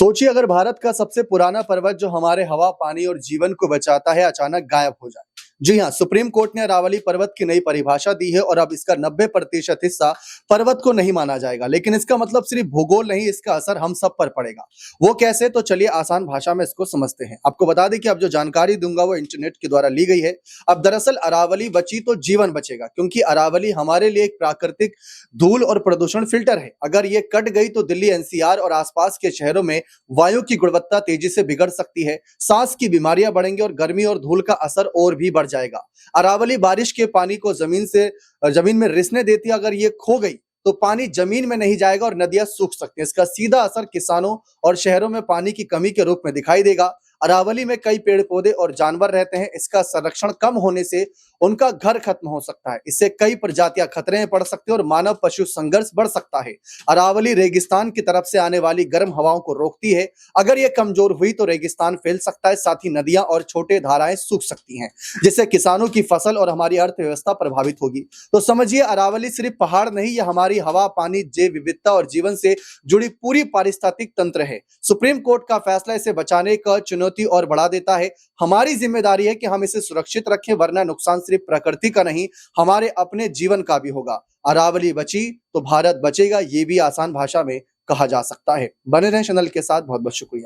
सोचिए अगर भारत का सबसे पुराना पर्वत जो हमारे हवा, पानी और जीवन को बचाता है अचानक गायब हो जाए। जी हाँ, सुप्रीम कोर्ट ने अरावली पर्वत की नई परिभाषा दी है और अब इसका 90% हिस्सा पर्वत को नहीं माना जाएगा। लेकिन इसका मतलब सिर्फ भूगोल नहीं, इसका असर हम सब पर पड़ेगा। वो कैसे, तो चलिए आसान भाषा में इसको समझते हैं। आपको बता दें कि अब जो जानकारी दूंगा वो इंटरनेट के द्वारा ली गई है। अब दरअसल अरावली बची तो जीवन बचेगा, क्योंकि अरावली हमारे लिए एक प्राकृतिक धूल और प्रदूषण फिल्टर है। अगर ये कट गई तो दिल्ली एनसीआर और आसपास के शहरों में वायु की गुणवत्ता तेजी से बिगड़ सकती है, सांस की बीमारियां बढ़ेंगी और गर्मी और धूल का असर और भी बढ़ जाएगा। अरावली बारिश के पानी को जमीन में रिसने देती है। अगर ये खो गई तो पानी जमीन में नहीं जाएगा और नदियां सूख सकती हैं। इसका सीधा असर किसानों और शहरों में पानी की कमी के रूप में दिखाई देगा। अरावली में कई पेड़ पौधे और जानवर रहते हैं। इसका संरक्षण कम होने से उनका घर खत्म हो सकता है। इससे कई प्रजातियां खतरे में पड़ सकती है और मानव पशु संघर्ष बढ़ सकता है। अरावली रेगिस्तान की तरफ से आने वाली गर्म हवाओं को रोकती है। अगर ये कमजोर हुई तो रेगिस्तान फैल सकता है, साथ ही नदियां और छोटे धाराएं सूख सकती हैं, जिससे किसानों की फसल और हमारी अर्थव्यवस्था प्रभावित होगी। तो समझिए, अरावली सिर्फ पहाड़ नहीं, यह हमारी हवा, पानी, जैव विविधता और जीवन से जुड़ी पूरी पारिस्थितिक तंत्र है। सुप्रीम कोर्ट का फैसला इसे बचाने का चुनौती और बढ़ा देता है। हमारी जिम्मेदारी है कि हम इसे सुरक्षित रखें, वरना नुकसान सिर्फ प्रकृति का नहीं, हमारे अपने जीवन का भी होगा। अरावली बची तो भारत बचेगा, ये भी आसान भाषा में कहा जा सकता है। बने रहें चैनल के साथ। बहुत बहुत शुक्रिया।